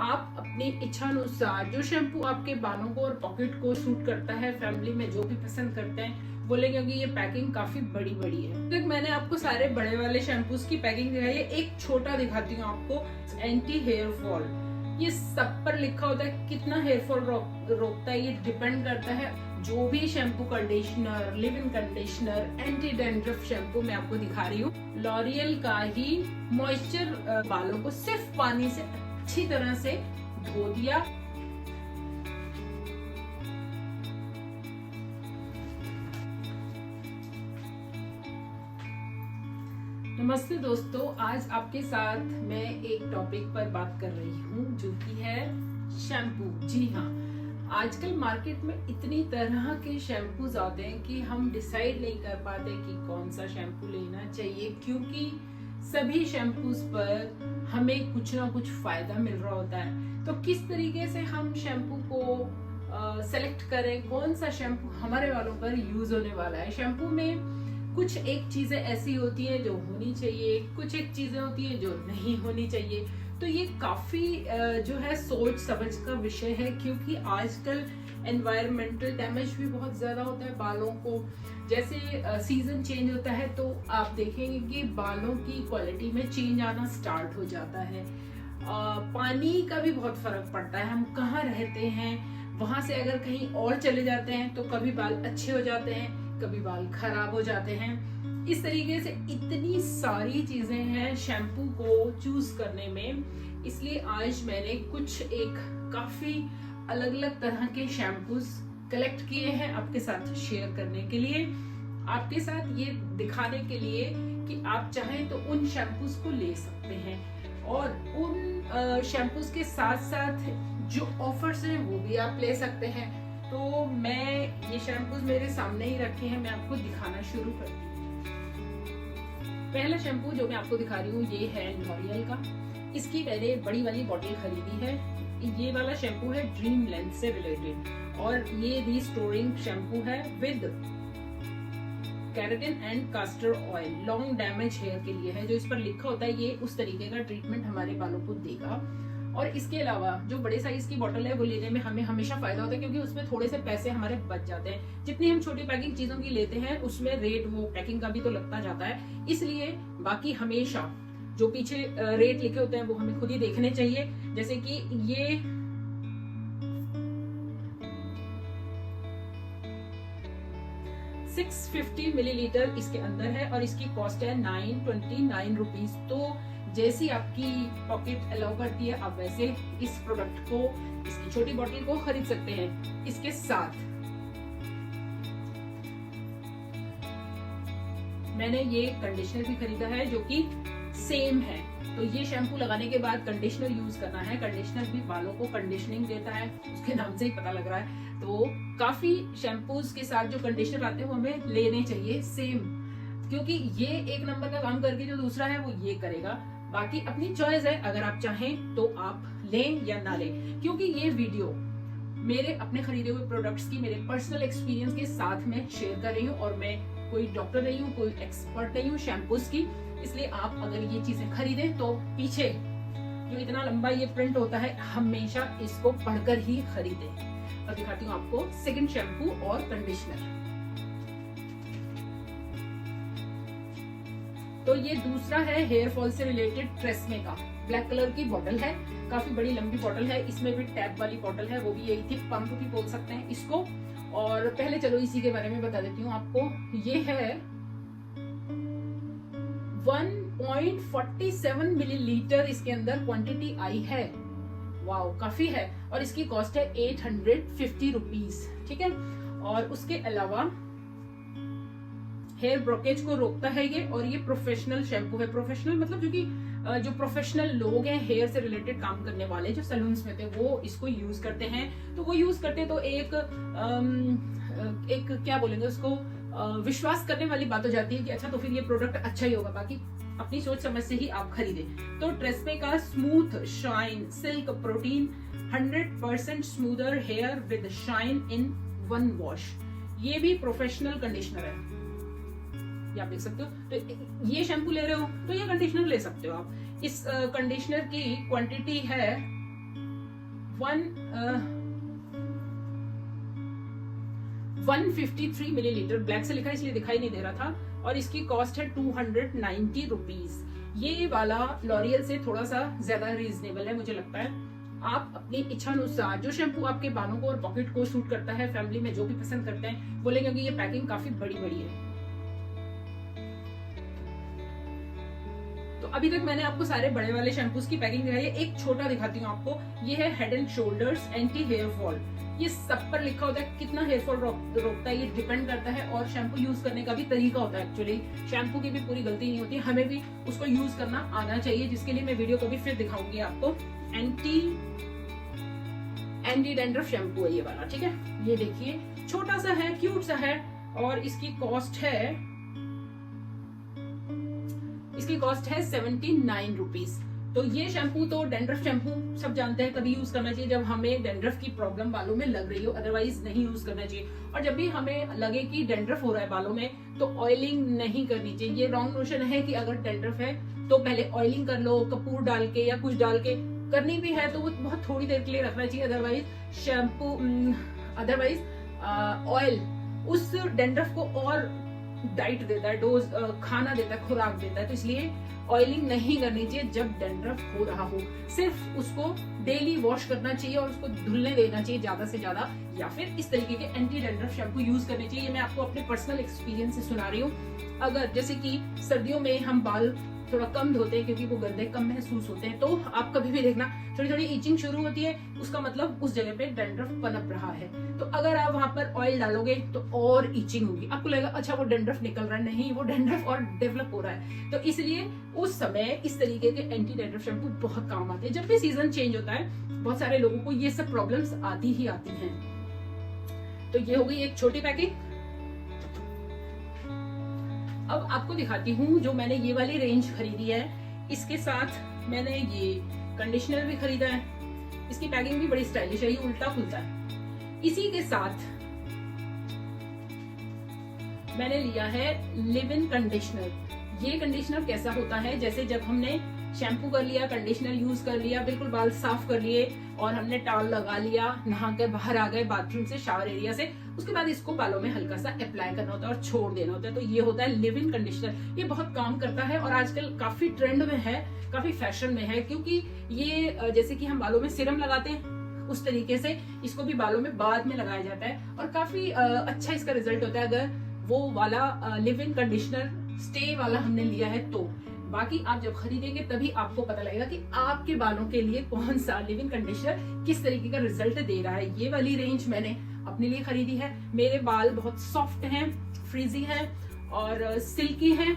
आप अपनी इच्छा अनुसार जो शैम्पू आपके बालों को और पॉकेट को सूट करता है, फैमिली में जो भी पसंद करते हैं बोले, क्योंकि ये पैकिंग काफी बड़ी बड़ी है। तो मैंने आपको सारे बड़े वाले शैम्पूज की पैकिंग दिखाई है, एक छोटा दिखाती हूँ आपको, एंटी हेयर फॉल। ये सब पर लिखा होता है कितना हेयर फॉल रोकता है, ये डिपेंड करता है। जो भी shampoo, conditioner, live in conditioner, anti dandruff shampoo मैं आपको दिखा रही हूँ, लॉरियल का ही मॉइस्चर बालों को सिर्फ पानी से अच्छी तरह से धो दिया। नमस्ते दोस्तों, आज आपके साथ मैं एक टॉपिक पर बात कर रही हूँ जो कि है शैम्पू। जी हाँ, आजकल मार्केट में इतनी तरह के शैम्पूज आते हैं कि हम डिसाइड नहीं कर पाते कि कौन सा शैम्पू लेना चाहिए, क्योंकि सभी शैम्पूज पर हमें कुछ ना कुछ फायदा मिल रहा होता है। तो किस तरीके से हम शैम्पू को सेलेक्ट करें, कौन सा शैम्पू हमारे बालों पर यूज होने वाला है। शैम्पू में कुछ एक चीजें ऐसी होती हैं जो होनी चाहिए, कुछ एक चीजें होती हैं जो नहीं होनी चाहिए। तो ये काफी जो है सोच समझ का विषय है, क्योंकि आजकल एनवायरमेंटल डैमेज भी बहुत ज्यादा होता है बालों को। जैसे सीजन चेंज होता है तो आप देखेंगे कि बालों की क्वालिटी में चेंज आना स्टार्ट हो जाता है। पानी का भी बहुत फर्क पड़ता है, हम कहाँ रहते हैं, वहां से अगर कहीं और चले जाते हैं तो कभी बाल अच्छे हो जाते हैं, कभी बाल खराब हो जाते हैं। इस तरीके से इतनी सारी चीजें हैं शैम्पू को चूज करने में। इसलिए आज मैंने कुछ एक काफी अलग अलग तरह के शैम्पूज कलेक्ट किए हैं आपके साथ शेयर करने के लिए, आपके साथ ये दिखाने के लिए कि आप चाहें तो उन शैम्पूज को ले सकते हैं, और उन शैम्पूज के साथ साथ जो ऑफर्स हैं वो भी आप ले सकते हैं। तो मैं ये शैम्पूज मेरे सामने ही रखे हैं, मैं आपको दिखाना शुरू करती हूँ। पहला शैम्पू जो मैं आपको दिखा रही हूँ ये है लॉरियल का। इसकी मैंने बड़ी वाली बॉटल खरीदी है। ये वाला शैम्पू है ड्रीम लेंथ से रिलेटेड, और ये रिस्टोरिंग शैम्पू है with keratin and castor oil, long damage hair के लिए है। जो इस पर लिखा होता है ये उस तरीके का ट्रीटमेंट हमारे बालों को देगा। और इसके अलावा जो बड़े साइज की बोतल है वो लेने में हमें हमेशा फायदा होता है, क्योंकि उसमें थोड़े से पैसे हमारे बच जाते हैं। जितनी हम छोटी पैकिंग चीजों की लेते हैं उसमें रेट वो पैकिंग का भी तो लगता जाता है, इसलिए बाकी हमेशा जो पीछे रेट लिखे होते हैं वो हमें खुद ही देखने चाहिए। जैसे कि ये 650 मिलीलीटर इसके अंदर है और इसकी कॉस्ट है 929 रुपीज। तो जैसी आपकी पॉकेट अलाउ करती है आप वैसे इस प्रोडक्ट को, इसकी छोटी बोतल को खरीद सकते हैं। इसके साथ मैंने ये कंडीशनर भी खरीदा है जो कि सेम है। तो ये शैम्पू लगाने के बाद कंडीशनर यूज करना है। कंडीशनर भी बालों को कंडीशनिंग देता है, उसके नाम से ही पता लग रहा है। तो काफी शैम्पूज के साथ जो कंडीशनर आते हैं वो हमें लेने चाहिए सेम, क्योंकि ये एक नंबर का काम करके जो दूसरा है वो ये करेगा। बाकी अपनी चॉइस है, अगर आप चाहें तो आप लें या ना लें, क्योंकि ये वीडियो मेरे अपने खरीदे हुए प्रोडक्ट्स की, मेरे पर्सनल एक्सपीरियंस के साथ में शेयर कर रही हूँ, और मैं कोई डॉक्टर नहीं हूँ, कोई एक्सपर्ट नहीं हूँ शैम्पूज की। इसलिए आप अगर ये चीजें खरीदें तो पीछे जो इतना लंबा ये प्रिंट होता है हमेशा इसको पढ़कर ही खरीदें। और दिखाती हूँ आपको सेकंड शैम्पू और कंडीशनर। तो ये दूसरा है हेयर फॉल से रिलेटेड ट्रेस्मे का, ब्लैक कलर की बोतल है, काफी बड़ी लंबी बोतल है। इसमें भी टैप वाली बोतल है, वो भी यही थी, पंप भी बोल सकते हैं इसको। और पहले चलो इसी के बारे में बता देती हूँ आपको। ये है 1.47 मिलीलीटर इसके अंदर क्वांटिटी आई है। वाओ, काफी है। और इसकी कॉस्ट है 850 रुपीज, ठीक है। और उसके अलावा हेयर ब्रोकेज को रोकता है ये, और ये प्रोफेशनल शैम्पू है। प्रोफेशनल मतलब जो प्रोफेशनल लोग हैं, हेयर से रिलेटेड काम करने वाले जो सैलून्स में थे, वो इसको यूज करते हैं। तो वो यूज करते तो एक क्या बोलेंगे उसको, विश्वास करने वाली बात हो जाती है कि अच्छा तो फिर ये प्रोडक्ट अच्छा ही होगा। बाकी अपनी सोच समझ से ही आप खरीदें। तो ट्रेस्मे का smooth shine silk protein 100% smoother here with shine in 1 wash, ये भी प्रोफेशनल कंडीशनर है। ये आप देख सकते हो। तो ये शैम्पू ले रहे हो तो ये कंडीशनर ले सकते हो आप। इस कंडीशनर की क्वांटिटी है 153 मिलीलीटर, ब्लैक से लिखा है इसलिए दिखाई नहीं दे रहा था, और इसकी कॉस्ट है 290 रुपीज। ये वाला लॉरियल से थोड़ा सा ज्यादा रीजनेबल है मुझे लगता है। आप अपनी इच्छा अनुसार जो शैम्पू आपके बालों को और पॉकेट को सूट करता है, फैमिली में जो भी पसंद करते हैं बोले, क्योंकि ये पैकिंग काफी बड़ी बड़ी है। तो अभी तक मैंने आपको सारे बड़े वाले शैम्पूज की पैकिंग दिखाई है। एक छोटा दिखाती हूँ आपको, ये है Head and Shoulders anti hair fall. ये सब पर लिखा होता है कितना हेयर फॉल रोकता है, ये डिपेंड करता है, और शैम्पू यूज करने का भी तरीका होता है। एक्चुअली शैम्पू की भी पूरी गलती नहीं होती, हमें भी उसको यूज करना आना चाहिए, जिसके लिए मैं वीडियो को भी फिर दिखाऊंगी आपको। एंटी डैंड्रफ शैम्पू है ये वाला, ठीक है। ये देखिए छोटा सा है, क्यूट सा है, और इसकी कॉस्ट है 79 रुपीज। तो ये शैम्पू तो डेंड्रफ शैम्पू सब जानते हैं, तभी यूज करना चाहिए जब हमें डेंड्रफ की प्रॉब्लम बालों में लग रही हो, अदरवाइज नहीं यूज करना चाहिए। और जब भी हमें लगे कि डेंड्रफ हो रहा है बालों में, तो ऑयलिंग नहीं करनी चाहिए। ये रॉन्ग नोशन है कि अगर डेंड्रफ है तो पहले ऑयलिंग कर लो, कपूर डाल के या कुछ डाल के। करनी भी है तो वो बहुत थोड़ी देर के लिए रखना चाहिए, अदरवाइज ऑयल उस डेंड्रफ को और डाइट देता है, डोज खाना देता है, खुराक देता है। तो इसलिए ऑयलिंग नहीं करनी चाहिए जब डेंड्रफ हो रहा हो। सिर्फ उसको डेली वॉश करना चाहिए और उसको धुलने देना चाहिए ज्यादा से ज्यादा, या फिर इस तरीके के एंटी डेंड्रफ शैम्पू यूज करने चाहिए। ये मैं आपको अपने पर्सनल एक्सपीरियंस से सुना रही हूँ। अगर जैसे कि सर्दियों में हम बाल थोड़ा कम धोते हैं क्योंकि वो गंदे कम महसूस होते हैं, तो आप कभी भी देखना थोड़ी थोड़ी ईचिंग शुरू होती है, उसका मतलब उस जगह पे डेंड्रफ पनप रहा है। तो अगर आप वहां पर ऑयल डालोगे तो और ईचिंग होगी, आपको लगेगा अच्छा वो डेंड्रफ निकल रहा है, नहीं, वो डेंड्रफ और डेवलप हो रहा है। तो इसलिए उस समय इस तरीके के एंटी डेंड्रफ शैम्पू बहुत काम आते हैं। जब भी सीजन चेंज होता है, बहुत सारे लोगों को ये सब प्रॉब्लम्स आती ही आती हैं। तो ये हो गई एक छोटी पैकिंग। अब आपको दिखाती हूँ जो मैंने ये वाली रेंज खरीदी है। इसके साथ मैंने ये कंडीशनर भी खरीदा है। इसकी पैकिंग भी बड़ी स्टाइलिश है, ये उल्टा खुलता है। इसी के साथ मैंने लिया है लिव इन कंडीशनर। ये कंडीशनर कैसा होता है, जैसे जब हमने शैम्पू कर लिया, कंडीशनर यूज कर लिया, बिल्कुल बाल साफ कर लिए और हमने टॉवल लगा लिया, नहाकर बाहर आ गए बाथरूम से, शावर एरिया से, उसके बाद इसको बालों में हल्का सा अप्लाई करना होता है और छोड़ देना होता है। तो ये होता है लिव इन कंडीशनर। ये बहुत काम करता है और आजकल काफी ट्रेंड में है, काफी फैशन में है, क्योंकि ये जैसे कि हम बालों में सीरम लगाते हैं उस तरीके से इसको भी बालों में बाद में लगाया जाता है और काफी अच्छा इसका रिजल्ट होता है। अगर वो वाला लिव इन कंडीशनर स्टे वाला हमने लिया है तो। बाकी आप जब खरीदेंगे तभी आपको पता लगेगा कि आपके बालों के लिए कौन सा लिव इन कंडीशनर किस तरीके का रिजल्ट दे रहा है। ये वाली रेंज मैंने अपने लिए खरीदी है। मेरे बाल बहुत सॉफ्ट हैं, फ्रीजी हैं और सिल्की हैं,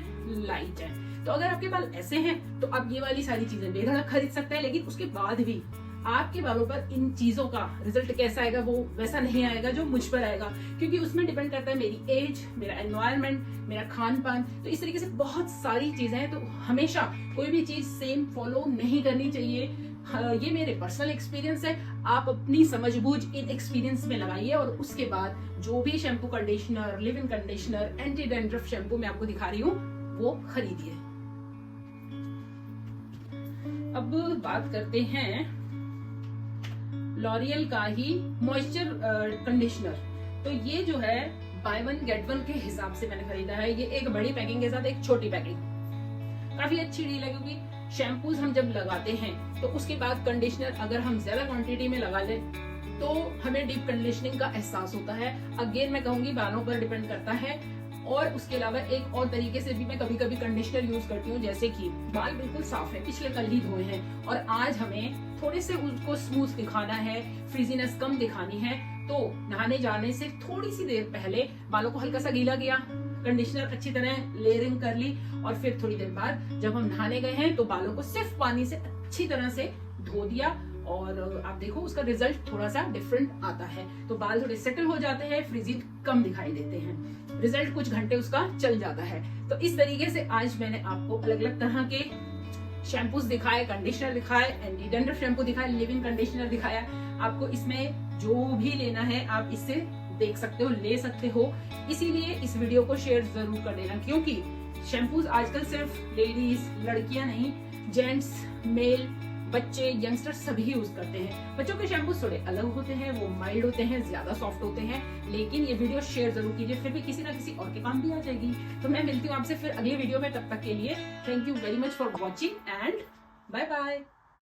लाइट हैं। तो अगर आपके बाल ऐसे हैं तो आप ये वाली सारी चीजें बेधड़क खरीद सकते हैं, लेकिन उसके बाद भी आपके बालों पर इन चीजों का रिजल्ट कैसा आएगा वो वैसा नहीं आएगा जो मुझ पर आएगा, क्योंकि उसमें डिपेंड करता है मेरी एज, मेरा एनवायरनमेंट, मेरा खान पान। तो इस तरीके से बहुत सारी चीजें हैं। तो हमेशा कोई भी चीज सेम फॉलो नहीं करनी चाहिए। ये मेरे पर्सनल एक्सपीरियंस है, आप अपनी समझबूझ इन एक्सपीरियंस में लगाइए और उसके बाद जो भी shampoo, conditioner, live in conditioner, anti dandruff shampoo मैं आपको दिखा रही हूँ वो खरीदिए। अब बात करते हैं लॉरियल का ही मॉइस्चर कंडीशनर। तो ये जो है बाय वन गेट वन के हिसाब से मैंने खरीदा है। ये एक बड़ी पैकिंग के साथ एक छोटी पैकिंग। काफी अच्छी डील है, क्योंकि शैम्पूज हम जब लगाते हैं तो उसके बाद कंडीशनर अगर हम ज्यादा क्वांटिटी में लगा लें तो हमें डीप कंडीशनिंग का एहसास होता है। अगेन मैं कहूंगी बालों पर डिपेंड करता है। और उसके अलावा एक और तरीके से भी मैं कभी कभी कंडीशनर यूज करती हूँ, जैसे कि बाल बिल्कुल साफ है, पिछले कल ही धोए हैं और आज हमें थोड़े से उसको स्मूथ दिखाना है, फ्रीजीनेस कम दिखानी है, तो नहाने जाने से थोड़ी सी देर पहले बालों को हल्का सा गीला किया, कंडीशनर अच्छी तरह लेयरिंग कर ली और फिर थोड़ी देर बाद जब हम नहाने गए हैं तो बालों को सिर्फ पानी से अच्छी तरह से धो दिया और आप देखो उसका रिजल्ट थोड़ा सा डिफरेंट आता है। तो बाल थोड़े सेटल हो जाते हैं, फ्रीजी कम दिखाई देते हैं, रिजल्ट कुछ घंटे उसका चल जाता है। तो इस तरीके से आज मैंने आपको अलग अलग तरह के शैम्पूज दिखाए, कंडीशनर दिखाए, एंटी डैंड्रफ शैम्पू दिखाया, लिव इन कंडीशनर दिखाया। आपको इसमें जो भी लेना है आप इससे देख सकते हो, ले सकते हो। इसीलिए इस वीडियो को शेयर जरूर कर देना, क्योंकि शैम्पूज आजकल सिर्फ लेडीज, लड़कियां नहीं, जेंट्स, मेल बच्चे, यंगस्टर सभी यूज करते हैं। बच्चों के शैम्पू थोड़े अलग होते हैं, वो माइल्ड होते हैं, ज्यादा सॉफ्ट होते हैं, लेकिन ये वीडियो शेयर जरूर कीजिए, फिर भी किसी ना किसी और के काम भी आ जाएगी। तो मैं मिलती हूँ आपसे फिर अगली वीडियो में, तब तक के लिए thank you very much for watching and bye bye.